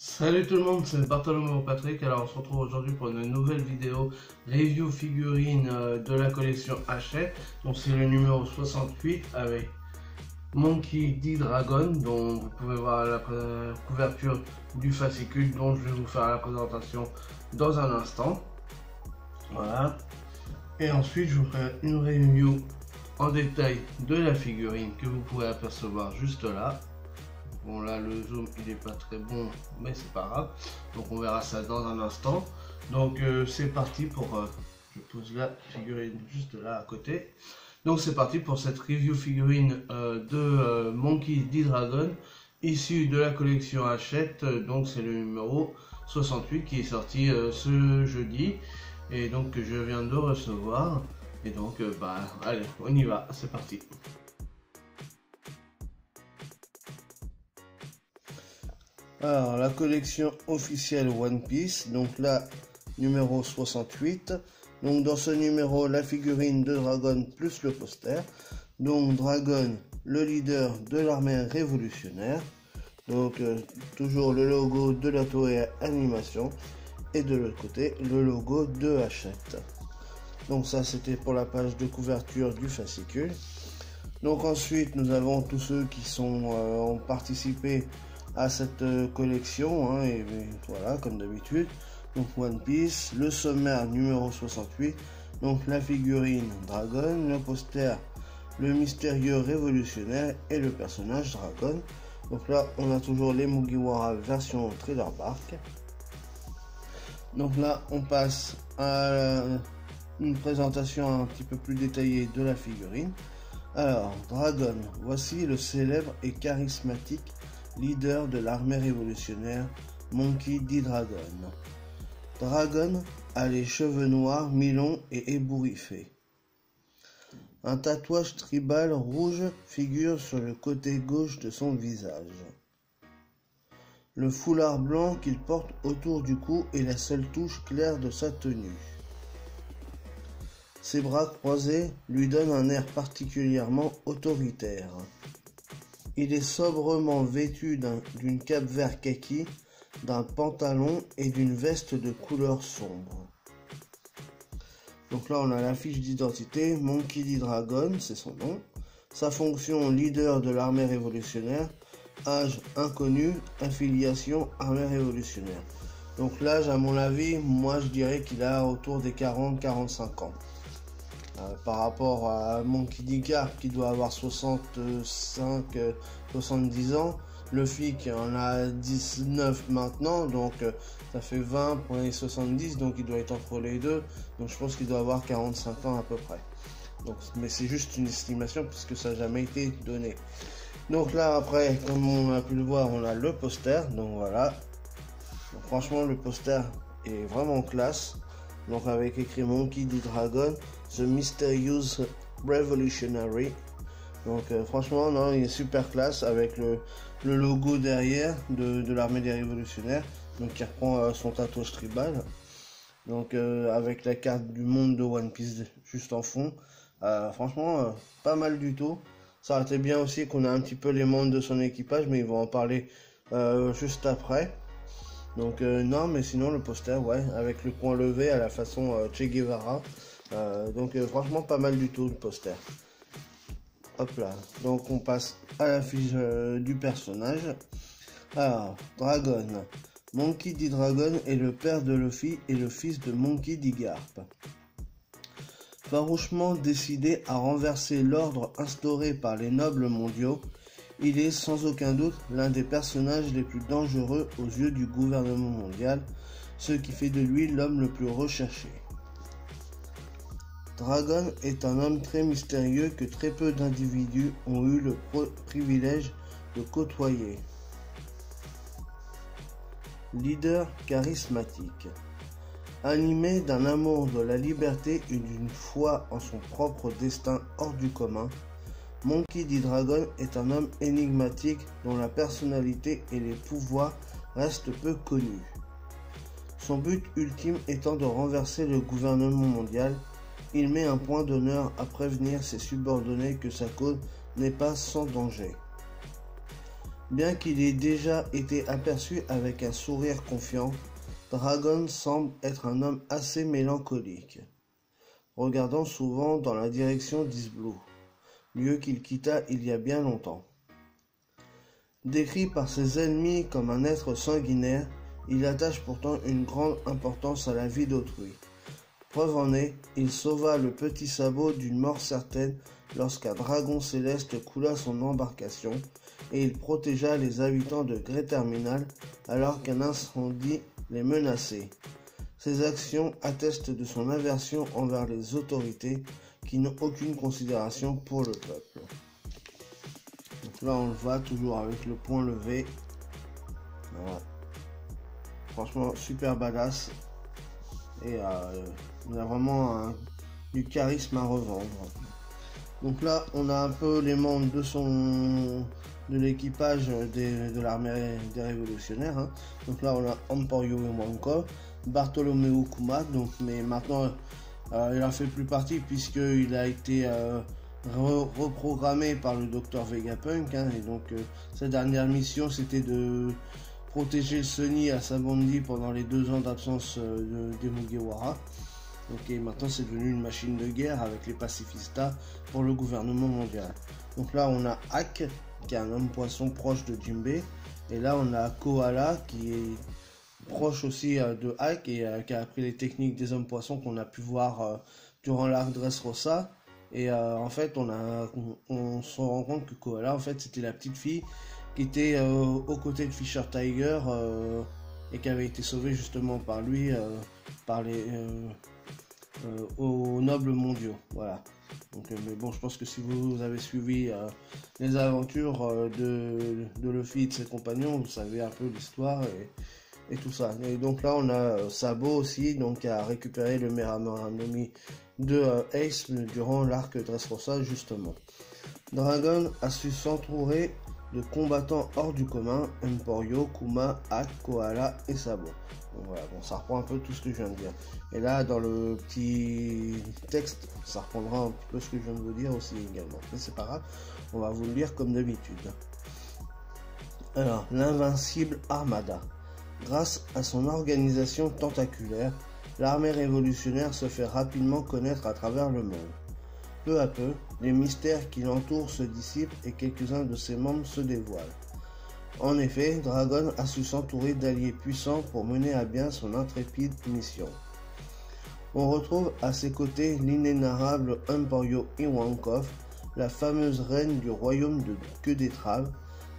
Salut tout le monde, c'est Bartholomew Patrick. Alors on se retrouve aujourd'hui pour une nouvelle vidéo review figurine de la collection Hachette. Donc c'est le numéro 68 avec Monkey D. Dragon, dont vous pouvez voir la couverture du fascicule dont je vais vous faire la présentation dans un instant. Voilà. Et ensuite je vous ferai une review en détail de la figurine que vous pouvez apercevoir juste là. Bon là le zoom il est pas très bon mais c'est pas grave, donc on verra ça dans un instant. Donc c'est parti pour je pose la figurine juste là à côté. Donc c'est parti pour cette review figurine de Monkey D. Dragon issue de la collection Hachette. Donc c'est le numéro 68 qui est sorti ce jeudi et donc que je viens de recevoir. Et donc bah allez on y va, c'est parti. Alors, la collection officielle One Piece, donc là, numéro 68. Donc, dans ce numéro, la figurine de Dragon plus le poster. Donc, Dragon, le leader de l'armée révolutionnaire. Donc, toujours le logo de la Toei Animation. Et de l'autre côté, le logo de Hachette. Donc, ça, c'était pour la page de couverture du fascicule. Donc, ensuite, nous avons tous ceux qui ont participé à cette collection, hein, et voilà comme d'habitude. Donc One Piece, le sommaire numéro 68, donc la figurine Dragon, le poster le mystérieux révolutionnaire et le personnage Dragon. Donc là on a toujours les Mugiwara version Trader Bark. Donc là on passe à une présentation un petit peu plus détaillée de la figurine. Alors Dragon, voici le célèbre et charismatique leader de l'armée révolutionnaire, Monkey D. Dragon. Dragon a les cheveux noirs, mi-longs et ébouriffés. Un tatouage tribal rouge figure sur le côté gauche de son visage. Le foulard blanc qu'il porte autour du cou est la seule touche claire de sa tenue. Ses bras croisés lui donnent un air particulièrement autoritaire. Il est sobrement vêtu d'une cape vert kaki, d'un pantalon et d'une veste de couleur sombre. Donc là on a la fiche d'identité, Monkey D. Dragon, c'est son nom. Sa fonction, leader de l'armée révolutionnaire. Âge inconnu, affiliation armée révolutionnaire. Donc l'âge à mon avis, moi je dirais qu'il a autour des 40-45 ans. Par rapport à Monkey D. Garp qui doit avoir 65-70 ans, le FIC en a 19 maintenant, donc ça fait 20 pour les 70, donc il doit être entre les deux, donc je pense qu'il doit avoir 45 ans à peu près. Donc, mais c'est juste une estimation puisque ça n'a jamais été donné. Donc là après, comme on a pu le voir, on a le poster, donc voilà. Donc, franchement le poster est vraiment classe. Donc avec écrit Monkey D. Dragon, The Mysterious Revolutionary. Donc franchement non, il est super classe avec le logo derrière de l'armée des révolutionnaires. Donc qui reprend son tatouage tribal. Donc avec la carte du monde de One Piece juste en fond. Franchement pas mal du tout. Ça aurait été bien aussi qu'on ait un petit peu les membres de son équipage, mais ils vont en parler juste après. Donc non, mais sinon le poster, ouais, avec le point levé à la façon Che Guevara. Donc franchement pas mal du tout le poster. Hop là, donc on passe à la fiche du personnage. Alors, Dragon. Monkey D. Dragon est le père de Luffy et le fils de Monkey D. Garp. Farouchement décidé à renverser l'ordre instauré par les nobles mondiaux, il est sans aucun doute l'un des personnages les plus dangereux aux yeux du gouvernement mondial, ce qui fait de lui l'homme le plus recherché. Dragon est un homme très mystérieux que très peu d'individus ont eu le privilège de côtoyer. Leader charismatique. Animé d'un amour de la liberté et d'une foi en son propre destin hors du commun, Monkey D. Dragon est un homme énigmatique dont la personnalité et les pouvoirs restent peu connus. Son but ultime étant de renverser le gouvernement mondial, il met un point d'honneur à prévenir ses subordonnés que sa cause n'est pas sans danger. Bien qu'il ait déjà été aperçu avec un sourire confiant, Dragon semble être un homme assez mélancolique, regardant souvent dans la direction d'Isblue, lieu qu'il quitta il y a bien longtemps. Décrit par ses ennemis comme un être sanguinaire, il attache pourtant une grande importance à la vie d'autrui. Preuve en est, il sauva le petit sabot d'une mort certaine lorsqu'un dragon céleste coula son embarcation, et il protégea les habitants de Grey Terminal alors qu'un incendie les menaçait. Ces actions attestent de son aversion envers les autorités qui n'ont aucune considération pour le peuple. Donc là on le voit toujours avec le poing levé. Voilà. Franchement super badass. Et il a vraiment du charisme à revendre. Donc là on a un peu les membres de l'équipage de l'armée des révolutionnaires. Hein. Donc là on a Emporio Iwankov, Bartholomew Kuma, donc mais maintenant il en fait plus partie puisqu'il a été reprogrammé par le docteur Vegapunk, hein, et donc sa dernière mission c'était de protéger le Sunny à Sabondi pendant les 2 ans d'absence de Mugiwara. Donc maintenant c'est devenu une machine de guerre avec les pacifistas pour le gouvernement mondial. Donc là on a Hak qui est un homme poisson proche de Jinbei, et là on a Koala qui est proche aussi de Hak et qui a appris les techniques des hommes poissons qu'on a pu voir durant l'arc Dressrosa. Et en fait on se rend compte que Koala en fait c'était la petite fille qui était aux côtés de Fisher Tiger et qui avait été sauvée justement par lui par les aux nobles mondiaux. Voilà. Donc, mais bon, je pense que si vous avez suivi les aventures de Luffy et de ses compagnons, vous savez un peu l'histoire et tout ça. Et donc là, on a Sabo aussi, donc qui a récupéré le Merameranomi de Ace durant l'arc Dressrosa justement. Dragon a su s'entourer de combattants hors du commun, Emporio, Kuma, Hak, Koala et Sabo. Donc voilà, bon, ça reprend un peu tout ce que je viens de dire. Et là, dans le petit texte, ça reprendra un petit peu ce que je viens de vous dire aussi également. Mais c'est pas grave, on va vous le lire comme d'habitude. Alors, l'invincible Armada. Grâce à son organisation tentaculaire, l'armée révolutionnaire se fait rapidement connaître à travers le monde. Peu à peu, les mystères qui l'entourent se dissipent et quelques-uns de ses membres se dévoilent. En effet, Dragon a su s'entourer d'alliés puissants pour mener à bien son intrépide mission. On retrouve à ses côtés l'inénarrable Emporio Iwankov, la fameuse reine du royaume de Queue d'Étrave,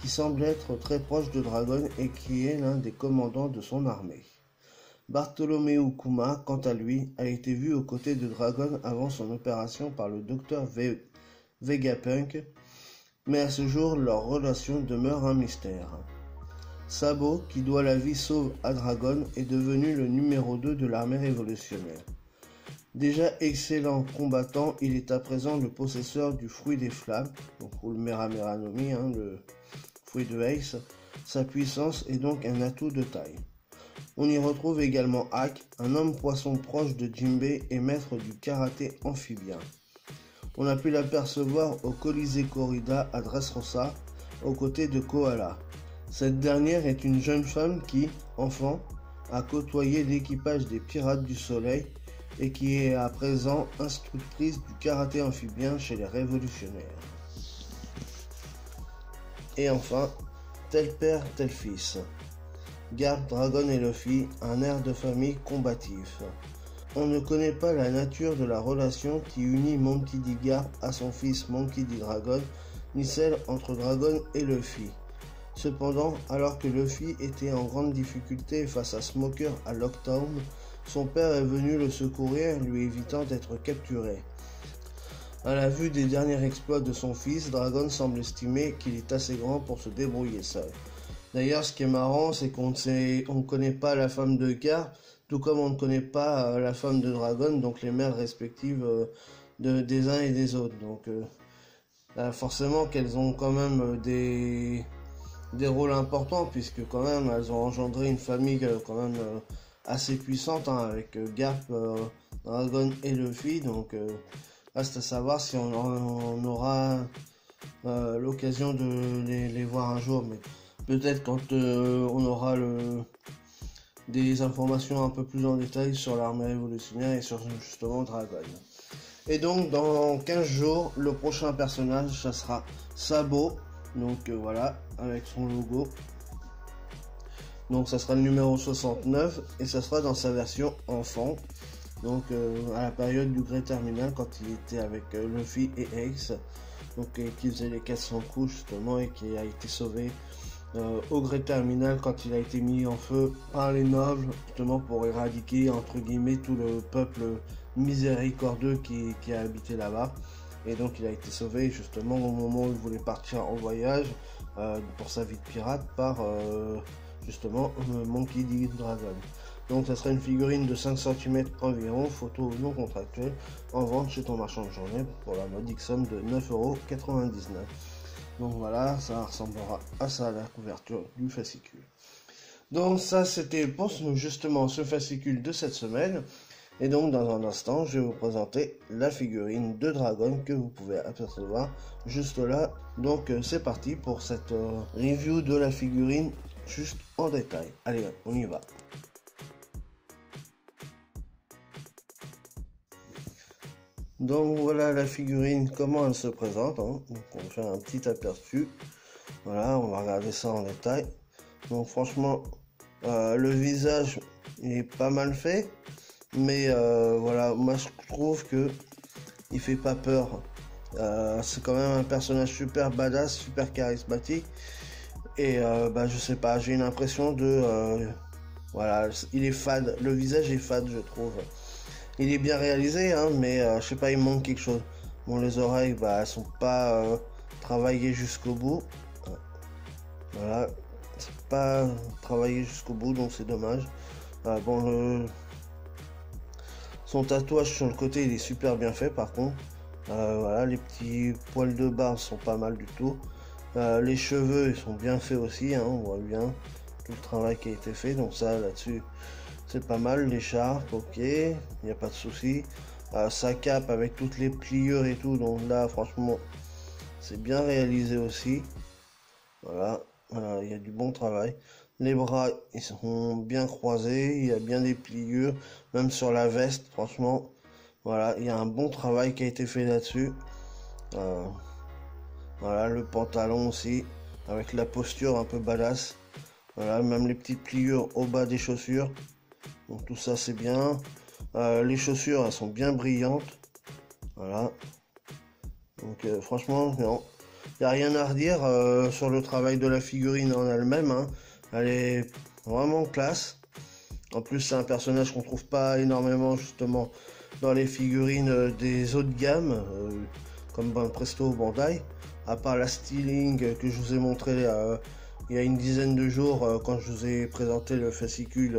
qui semble être très proche de Dragon et qui est l'un des commandants de son armée. Bartholomew Kuma, quant à lui, a été vu aux côtés de Dragon avant son opération par le docteur Vegapunk, mais à ce jour, leur relation demeure un mystère. Sabo, qui doit la vie sauve à Dragon, est devenu le numéro 2 de l'armée révolutionnaire. Déjà excellent combattant, il est à présent le possesseur du fruit des flammes, donc le Merameranomi, hein, le fruit de Ace. Sa puissance est donc un atout de taille. On y retrouve également Hak, un homme poisson proche de Jinbei et maître du karaté amphibien. On a pu l'apercevoir au Colisée Corrida à Dressrosa, aux côtés de Koala. Cette dernière est une jeune femme qui, enfant, a côtoyé l'équipage des Pirates du Soleil et qui est à présent instructrice du karaté amphibien chez les révolutionnaires. Et enfin, tel père, tel fils. Garp, Dragon et Luffy, un air de famille combatif. On ne connaît pas la nature de la relation qui unit Monkey D. Garp à son fils Monkey D. Dragon, ni celle entre Dragon et Luffy. Cependant, alors que Luffy était en grande difficulté face à Smoker à Lockdown, son père est venu le secourir, lui évitant d'être capturé. À la vue des derniers exploits de son fils, Dragon semble estimer qu'il est assez grand pour se débrouiller seul. D'ailleurs, ce qui est marrant, c'est qu'on ne connaît pas la femme de Garp, tout comme on ne connaît pas la femme de Dragon, donc les mères respectives des uns et des autres. Donc forcément qu'elles ont quand même des rôles importants, puisque quand même elles ont engendré une famille quand même assez puissante, hein, avec Garp, Dragon et Luffy. Donc reste à savoir si on aura l'occasion de les voir un jour, mais peut-être quand on aura des informations un peu plus en détail sur l'armée révolutionnaire et sur justement Dragon. Et donc dans 15 jours, le prochain personnage, ça sera Sabo, donc voilà, avec son logo. Donc ça sera le numéro 69 et ça sera dans sa version enfant. Donc à la période du Grey Terminal, quand il était avec Luffy et Ace, donc qui faisait les 400 coups justement et qui a été sauvé au Grey Terminal quand il a été mis en feu par les nobles, justement pour éradiquer entre guillemets tout le peuple miséricordieux qui a habité là-bas. Et donc il a été sauvé justement au moment où il voulait partir en voyage pour sa vie de pirate par justement Monkey D. Dragon. Donc ça sera une figurine de 5 cm environ, photo non contractuelle, en vente chez ton marchand de journée pour la modique somme de 9,99€. Donc voilà, ça ressemblera à ça la couverture du fascicule. Donc ça c'était pour justement ce fascicule de cette semaine. Et donc dans un instant, je vais vous présenter la figurine de Dragon que vous pouvez apercevoir juste là. Donc c'est parti pour cette review de la figurine juste en détail. Allez, on y va. Donc voilà la figurine, comment elle se présente, hein. Donc on va faire un petit aperçu. Voilà, on va regarder ça en détail. Donc franchement, le visage il est pas mal fait. Mais voilà, moi je trouve que il fait pas peur. C'est quand même un personnage super badass, super charismatique. Et je sais pas, j'ai une impression de... voilà, il est fade, le visage est fade je trouve. Il est bien réalisé, hein, mais je sais pas, il manque quelque chose. Bon, les oreilles, elles sont pas travaillées jusqu'au bout. Voilà, c'est pas travaillé jusqu'au bout, donc c'est dommage. Bon, son tatouage sur le côté, il est super bien fait par contre. Voilà, les petits poils de barbe sont pas mal du tout. Les cheveux, ils sont bien faits aussi, hein, on voit bien tout le travail qui a été fait. Donc ça, là-dessus, c'est pas mal. L'écharpe, ok, il n'y a pas de souci. Sa cape avec toutes les pliures et tout, donc là, franchement, c'est bien réalisé aussi. Voilà, il y a du bon travail. Les bras, ils sont bien croisés, il y a bien des pliures, même sur la veste, franchement. Voilà, il y a un bon travail qui a été fait là-dessus. Voilà, le pantalon aussi, avec la posture un peu badass. Voilà, même les petites pliures au bas des chaussures. Donc tout ça, c'est bien. Les chaussures, elles sont bien brillantes. Voilà. Donc franchement, non. Il n'y a rien à redire sur le travail de la figurine en elle-même, hein. Elle est vraiment classe. En plus, c'est un personnage qu'on trouve pas énormément justement dans les figurines des autres gammes, comme Presto ou Bandai. À part la styling que je vous ai montré il y a une dizaine de jours quand je vous ai présenté le fascicule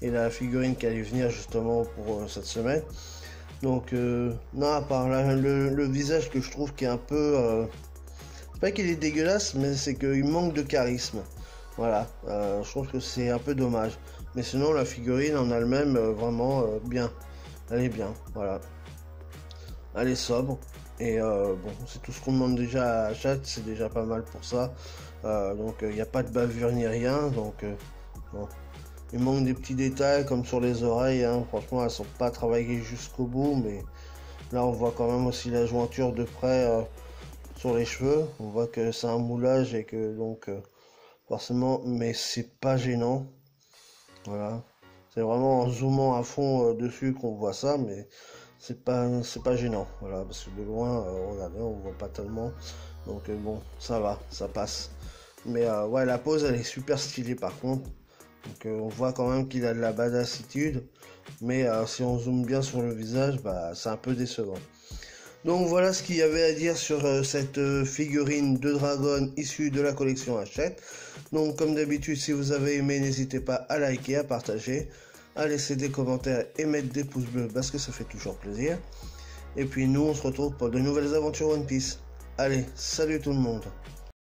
et la figurine qui allait venir justement pour cette semaine. Donc non, à part là, le visage que je trouve qui est un peu... c'est pas qu'il est dégueulasse, mais c'est qu'il manque de charisme. Voilà, je trouve que c'est un peu dommage. Mais sinon, la figurine en elle-même, vraiment bien. Elle est bien, voilà. Elle est sobre. Et bon, c'est tout ce qu'on demande déjà à Chat, c'est déjà pas mal pour ça. Donc il n'y a pas de bavure ni rien. Donc bon. Il manque des petits détails comme sur les oreilles. Hein. Franchement, elles sont pas travaillées jusqu'au bout. Mais là, on voit quand même aussi la jointure de près sur les cheveux. On voit que c'est un moulage et que donc... forcément, mais c'est pas gênant. Voilà, c'est vraiment en zoomant à fond dessus qu'on voit ça, mais c'est pas gênant. Voilà, parce que de loin, regardez, on voit pas tellement. Donc bon, ça va, ça passe. Mais ouais, la pose, elle est super stylée par contre. Donc on voit quand même qu'il a de la badassitude. Mais si on zoome bien sur le visage, c'est un peu décevant. Donc voilà ce qu'il y avait à dire sur cette figurine de Dragon issue de la collection Hachette. Donc comme d'habitude, si vous avez aimé, n'hésitez pas à liker, à partager, à laisser des commentaires et mettre des pouces bleus parce que ça fait toujours plaisir. Et puis nous, on se retrouve pour de nouvelles aventures One Piece. Allez, salut tout le monde.